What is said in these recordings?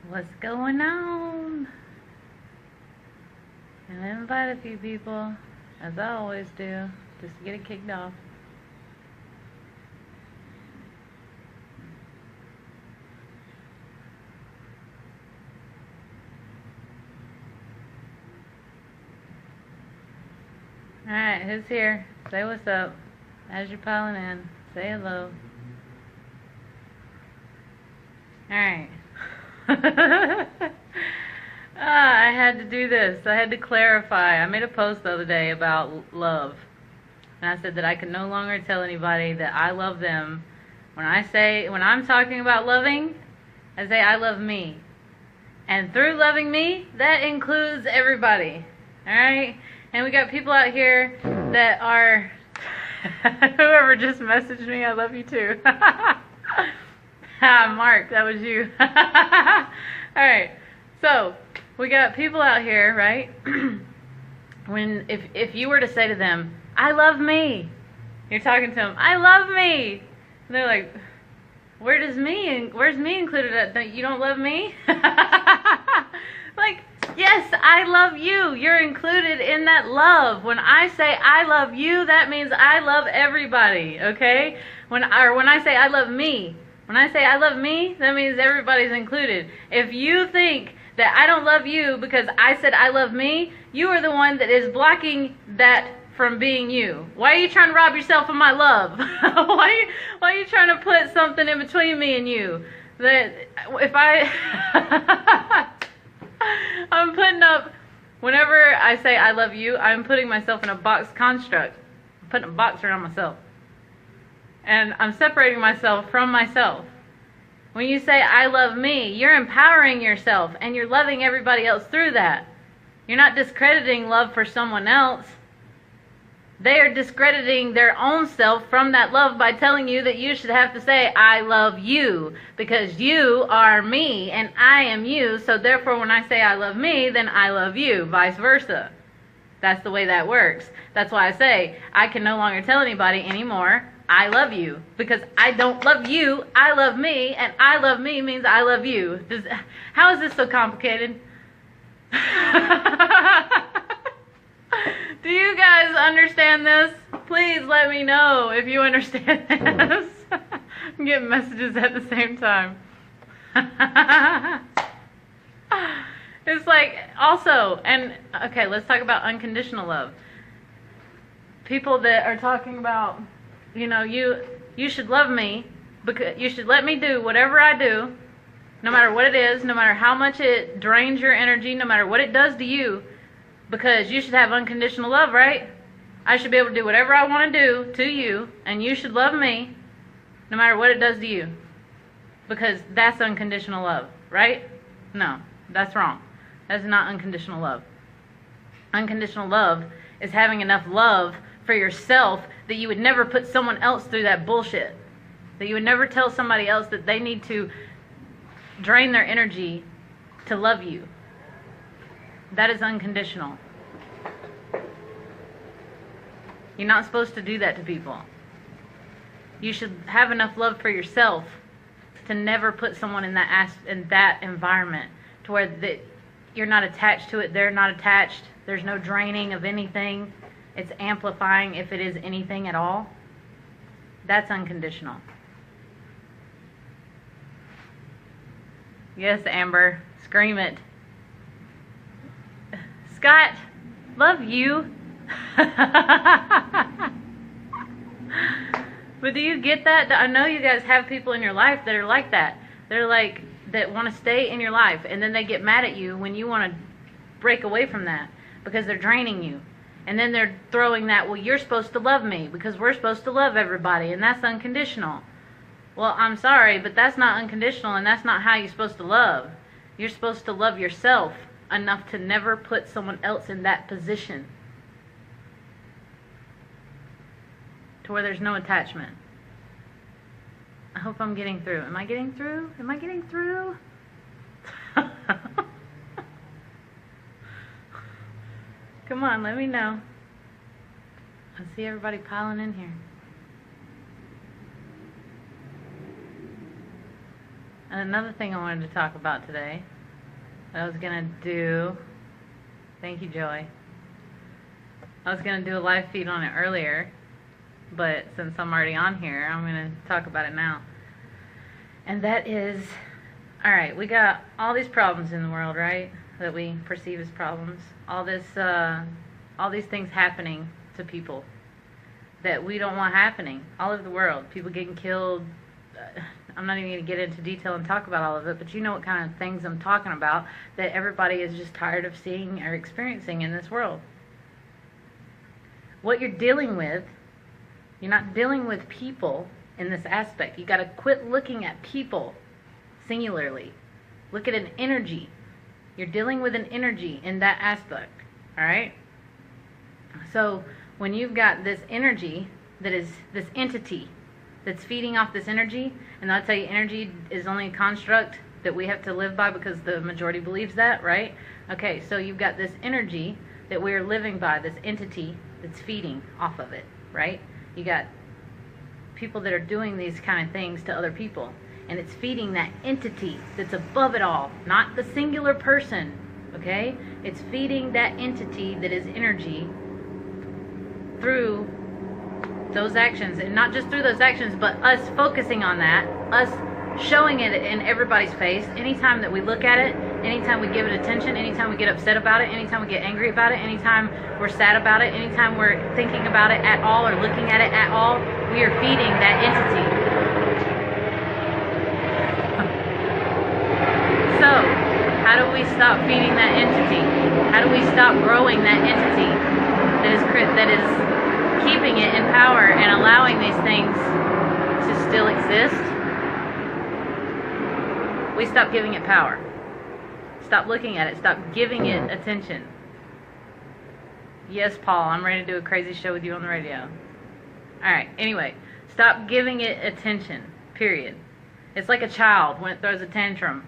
What's going on? And I invite a few people, as I always do, just to get it kicked off. Alright, who's here? Say what's up. As you're piling in, say hello. Alright. I had to do this. I had to clarify. I made a post the other day about love. And I said that I can no longer tell anybody that I love them. When I'm talking about loving, I say I love me. And through loving me, that includes everybody. Alright? And we got people out here that are... Whoever just messaged me, I love you too. Mark, that was you. Alright, so we got people out here, right? If you were to say to them, I love me, you're talking to them, I love me. And they're like, where's me included at? You don't love me? Like, yes, I love you. You're included in that love. When I say I love you, that means I love everybody, okay? When I say I love me, when I say I love me, that means everybody's included. If you think that I don't love you because I said I love me, you are the one that is blocking that from being you. Why are you trying to rob yourself of my love? Why are you trying to put something in between me and you? That if I'm putting up, whenever I say I love you, I'm putting myself in a box construct. I'm putting a box around myself. And I'm separating myself from myself. When you say I love me, you're empowering yourself and you're loving everybody else through that. You're not discrediting love for someone else. They are discrediting their own self from that love by telling you that you should have to say I love you because you are me and I am you, so therefore when I say I love me, then I love you, vice versa. That's the way that works. That's why I say I can no longer tell anybody anymore I love you, because I don't love you, I love me, and I love me means I love you. How is this so complicated? Do you guys understand this? Please let me know if you understand this. I'm getting messages at the same time. It's like, also, and okay, let's talk about unconditional love. People that are talking about, you should love me, because you should let me do whatever I do, no matter what it is, no matter how much it drains your energy, no matter what it does to you, because you should have unconditional love, right? I should be able to do whatever I want to do to you, and you should love me, no matter what it does to you, because that's unconditional love, right? No, that's wrong. That's not unconditional love. Unconditional love is having enough love for yourself that you would never put someone else through that bullshit. That you would never tell somebody else that they need to drain their energy to love you. That is unconditional. You're not supposed to do that to people. You should have enough love for yourself to never put someone in that environment to where you're not attached to it, they're not attached, there's no draining of anything. It's amplifying if it is anything at all. That's unconditional. Yes, Amber. Scream it. Scott, love you. But do you get that? I know you guys have people in your life that are like that. They're like, that want to stay in your life, and then they get mad at you when you want to break away from that because they're draining you. And then they're throwing that, well, you're supposed to love me because we're supposed to love everybody, and that's unconditional. Well, I'm sorry, but that's not unconditional, and that's not how you're supposed to love. You're supposed to love yourself enough to never put someone else in that position to where there's no attachment. I hope I'm getting through. Am I getting through? Am I getting through? Come on, let me know. I see everybody piling in here. And another thing I wanted to talk about today I was gonna do. Thank you, Joey. I was gonna do a live feed on it earlier, but since I'm already on here, I'm gonna talk about it now. And that is, all right. We got all these problems in the world, right? That we perceive as problems. All these things happening to people that we don't want happening all over the world. People getting killed. I'm not even going to get into detail and talk about all of it, but you know what kind of things I'm talking about that everybody is just tired of seeing or experiencing in this world. What you're dealing with, you're not dealing with people in this aspect. You got to quit looking at people singularly. Look at an energy. You're dealing with an energy in that aspect, all right? So when you've got this energy that is this entity that's feeding off this energy, and I'll tell you, energy is only a construct that we have to live by because the majority believes that, right? Okay, so you've got this energy that we're living by, this entity that's feeding off of it, right? You got people that are doing these kind of things to other people, and it's feeding that entity that's above it all, not the singular person, okay? It's feeding that entity that is energy through those actions, and not just through those actions, but us focusing on that, us showing it in everybody's face. Anytime that we look at it, anytime we give it attention, anytime we get upset about it, anytime we get angry about it, anytime we're sad about it, anytime we're thinking about it at all or looking at it at all, we are feeding that entity. So, how do we stop feeding that entity? How do we stop growing that entity that is keeping it in power and allowing these things to still exist? We stop giving it power. Stop looking at it. Stop giving it attention. Yes, Paul, I'm ready to do a crazy show with you on the radio. Alright, anyway, stop giving it attention, period. It's like a child when it throws a tantrum,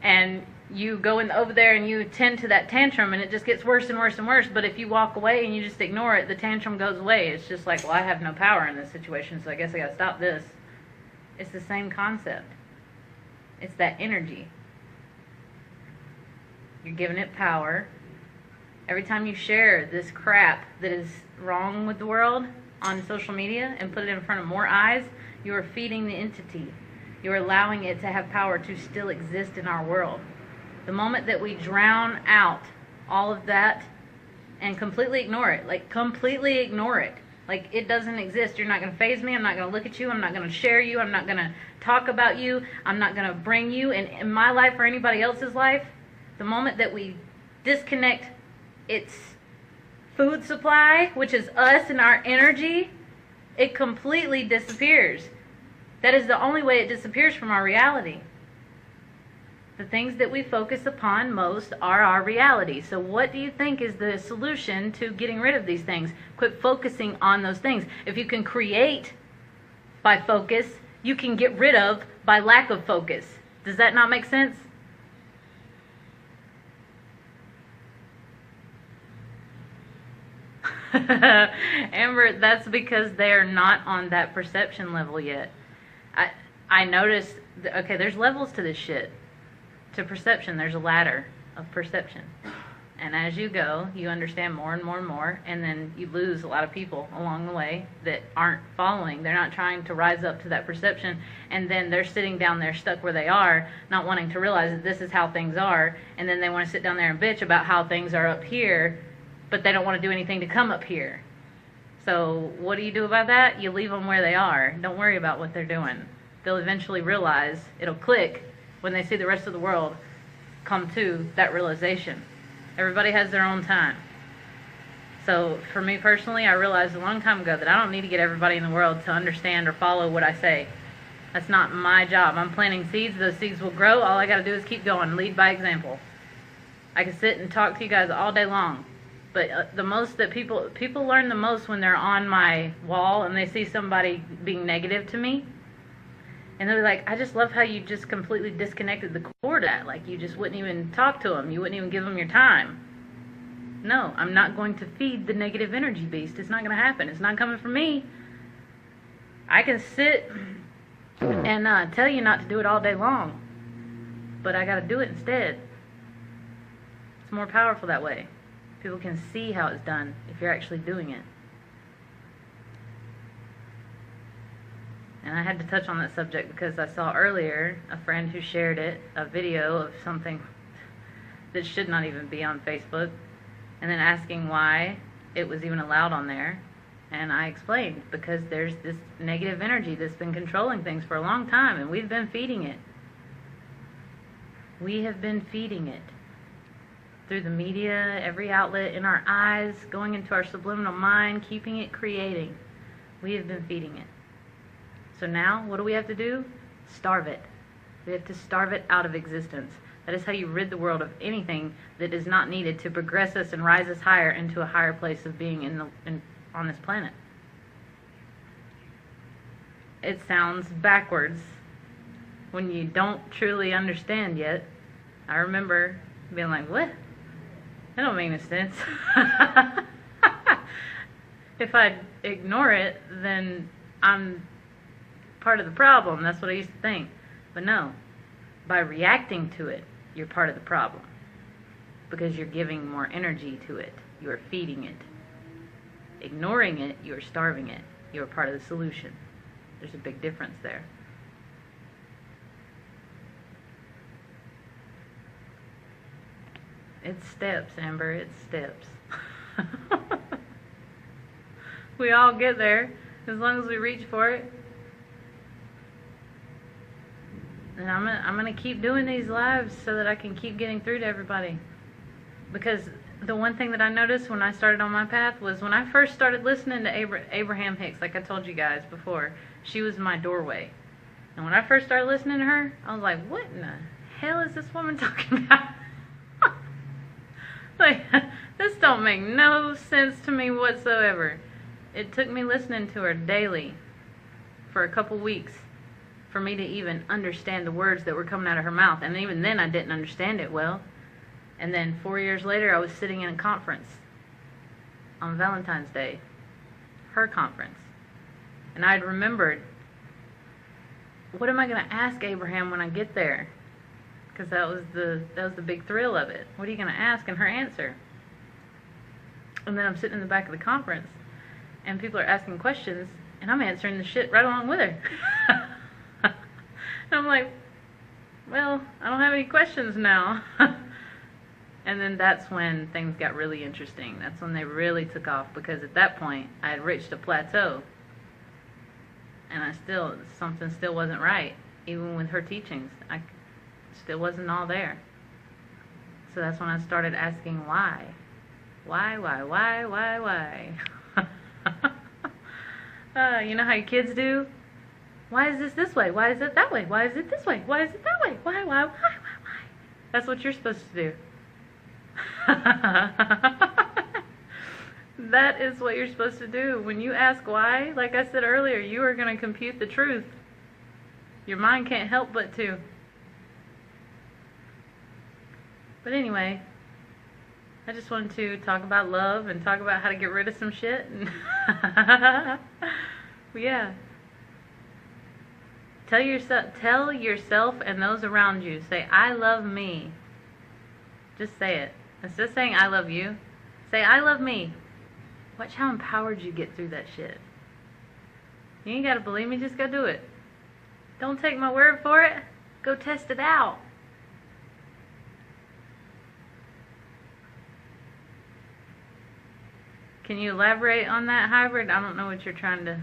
and you go over there and you tend to that tantrum, and it just gets worse and worse and worse. But if you walk away and you just ignore it, the tantrum goes away. It's just like, well, I have no power in this situation, so I guess I gotta stop this. It's the same concept. It's that energy. You're giving it power. Every time you share this crap that is wrong with the world on social media and put it in front of more eyes, you are feeding the entity. You're allowing it to have power to still exist in our world. The moment that we drown out all of that and completely ignore it, like completely ignore it, like it doesn't exist, you're not going to faze me, I'm not going to look at you, I'm not going to share you, I'm not going to talk about you, I'm not going to bring you in my life or anybody else's life. The moment that we disconnect its food supply, which is us and our energy, it completely disappears. That is the only way it disappears from our reality. The things that we focus upon most are our reality. So what do you think is the solution to getting rid of these things? Quit focusing on those things. If you can create by focus, you can get rid of by lack of focus. Does that not make sense? Amber, that's because they're not on that perception level yet. I noticed, okay, there's levels to this shit. To perception, there's a ladder of perception. And as you go, you understand more and more and more, and then you lose a lot of people along the way that aren't following. They're not trying to rise up to that perception, and then they're sitting down there stuck where they are, not wanting to realize that this is how things are, and then they want to sit down there and bitch about how things are up here, but they don't want to do anything to come up here. So what do you do about that? You leave them where they are. Don't worry about what they're doing. They'll eventually realize, it'll click when they see the rest of the world come to that realization. Everybody has their own time. So for me personally, I realized a long time ago that I don't need to get everybody in the world to understand or follow what I say. That's not my job. I'm planting seeds. Those seeds will grow. All I got to do is keep going. Lead by example. I can sit and talk to you guys all day long. But the most that people learn the most when they're on my wall and they see somebody being negative to me. And they're like, I just love how you just completely disconnected the cord at. Like, you just wouldn't even talk to them. You wouldn't even give them your time. No, I'm not going to feed the negative energy beast. It's not going to happen. It's not coming from me. I can sit and tell you not to do it all day long. But I got to do it instead. It's more powerful that way. People can see how it's done if you're actually doing it. And I had to touch on that subject because I saw earlier a friend who shared a video of something that should not even be on Facebook, and then asking why it was even allowed on there. And I explained, because there's this negative energy that's been controlling things for a long time, and we've been feeding it. We have been feeding it through the media, every outlet, in our eyes, going into our subliminal mind, keeping it creating. We have been feeding it. So now, what do we have to do? Starve it. We have to starve it out of existence. That is how you rid the world of anything that is not needed to progress us and rise us higher into a higher place of being on this planet. It sounds backwards when you don't truly understand yet. I remember being like, what? That don't make any sense. If I ignore it, then I'm part of the problem. That's what I used to think. But no, by reacting to it, you're part of the problem. Because you're giving more energy to it. You're feeding it. Ignoring it, you're starving it. You're part of the solution. There's a big difference there. It's steps, Amber. It's steps. We all get there as long as we reach for it. And I'm gonna keep doing these lives so that I can keep getting through to everybody. Because the one thing that I noticed when I started on my path was when I first started listening to Abraham Hicks, like I told you guys before, she was my doorway. And when I first started listening to her, I was like, what in the hell is this woman talking about? Like, this don't make no sense to me whatsoever. It took me listening to her daily for a couple weeks for me to even understand the words that were coming out of her mouth. And even then I didn't understand it well. And then 4 years later I was sitting in a conference on Valentine's Day, her conference. And I had remembered, what am I going to ask Abraham when I get there? Because that was the big thrill of it. What are you going to ask? And her answer. And then I'm sitting in the back of the conference, and people are asking questions, and I'm answering the shit right along with her. And I'm like, well, I don't have any questions now. And then that's when things got really interesting. That's when they really took off, because at that point I had reached a plateau, and something still wasn't right. Even with her teachings, I still wasn't all there. So that's when I started asking why. Why? You know how your kids do? Why is this way? Why is it that way? Why is it this way? Why is it that way? Why? That's what you're supposed to do. That is what you're supposed to do. When you ask why, like I said earlier, you are going to compute the truth. Your mind can't help but to. But anyway, I just wanted to talk about love and talk about how to get rid of some shit. Yeah. Tell yourself and those around you, say, I love me. Just say it. Instead of saying I love you, say I love me. Watch how empowered you get through that shit. You ain't got to believe me, just go do it. Don't take my word for it. Go test it out. Can you elaborate on that, hybrid? I don't know what you're trying to...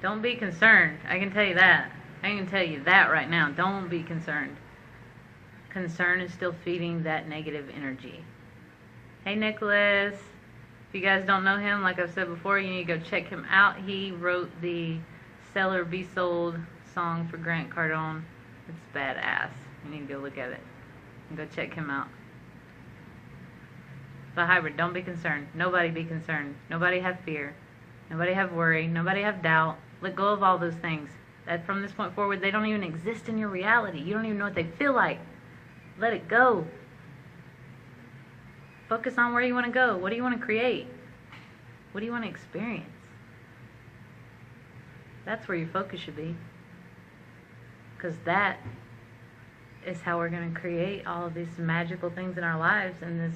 Don't be concerned. I can tell you that. I can tell you that right now. Don't be concerned. Concern is still feeding that negative energy. Hey, Nicholas. If you guys don't know him, like I've said before, you need to go check him out. He wrote the Sell or Be Sold song for Grant Cardone. It's badass. You need to go look at it. And go check him out. But hybrid, don't be concerned. Nobody be concerned. Nobody have fear. Nobody have worry. Nobody have doubt. Let go of all those things. That from this point forward, they don't even exist in your reality. You don't even know what they feel like. Let it go. Focus on where you want to go. What do you want to create? What do you want to experience? That's where your focus should be. Because that is how we're going to create all of these magical things in our lives in this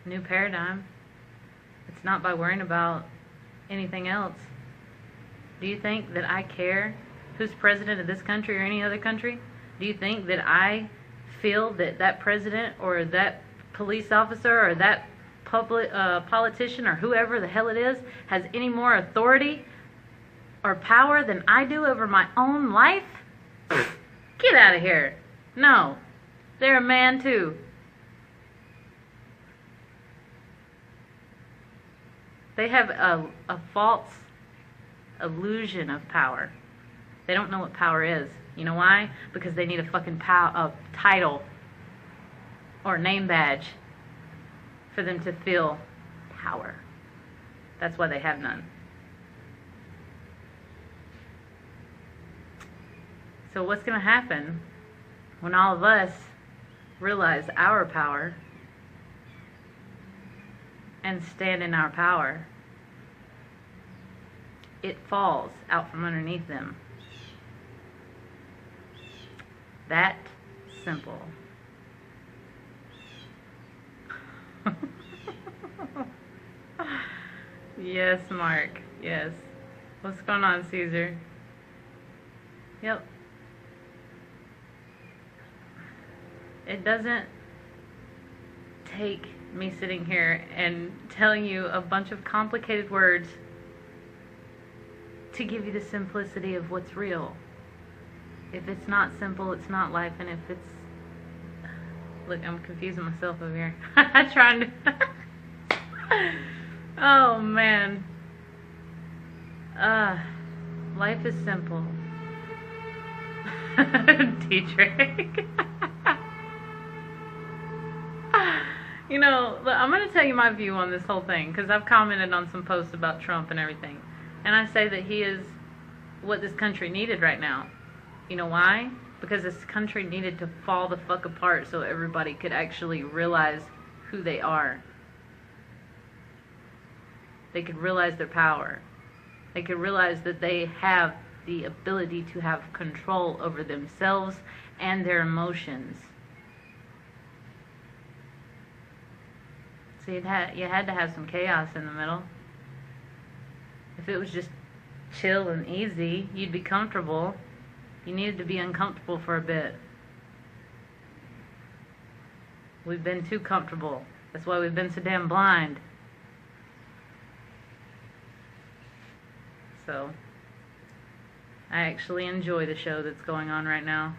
new paradigm. It's not by worrying about anything else. Do you think that I care who's president of this country or any other country? Do you think that I feel that that president or that police officer or that public politician or whoever the hell it is has any more authority or power than I do over my own life? Get out of here. No. They're a man too. They have a false illusion of power. They don't know what power is. You know why? Because they need a fucking title or name badge for them to feel power. That's why they have none. So what's going to happen when all of us realize our power and stand in our power? It falls out from underneath them. That simple. Yes, Mark. Yes. What's going on, Caesar? Yep. It doesn't take me sitting here and telling you a bunch of complicated words to give you the simplicity of what's real. If it's not simple, it's not life. And if it's... Look, I'm confusing myself over here. Trying to... Oh, man. Life is simple. Dietrich. You know, look, I'm going to tell you my view on this whole thing, because I've commented on some posts about Trump and everything. And I say that he is what this country needed right now. You know why? Because this country needed to fall the fuck apart so everybody could actually realize who they are. They could realize their power. They could realize that they have the ability to have control over themselves and their emotions. So you had to have some chaos in the middle. If it was just chill and easy, you'd be comfortable. You needed to be uncomfortable for a bit. We've been too comfortable. That's why we've been so damn blind. So, I actually enjoy the show that's going on right now.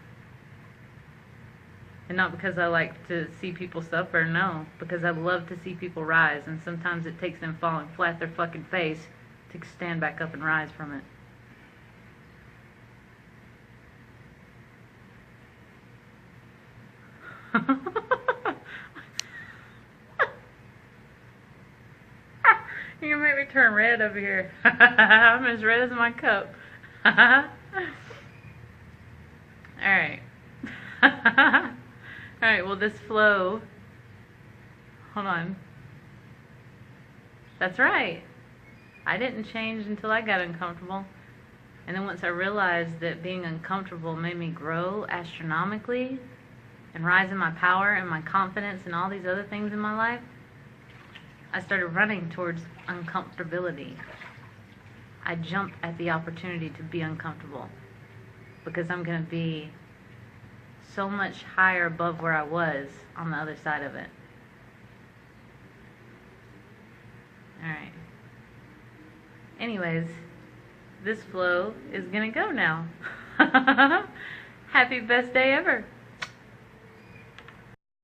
And not because I like to see people suffer, no. Because I love to see people rise, and sometimes it takes them falling flat their fucking face to stand back up and rise from it. You're gonna make me turn red over here. I'm as red as my cup. Alright. Alright, well, this flow. Hold on. That's right. I didn't change until I got uncomfortable. And then once I realized that being uncomfortable made me grow astronomically and rise in my power and my confidence and all these other things in my life, I started running towards uncomfortability. I jumped at the opportunity to be uncomfortable because I'm going to be so much higher above where I was on the other side of it. Alright. Anyways, this flow is going to go now. Happy best day ever.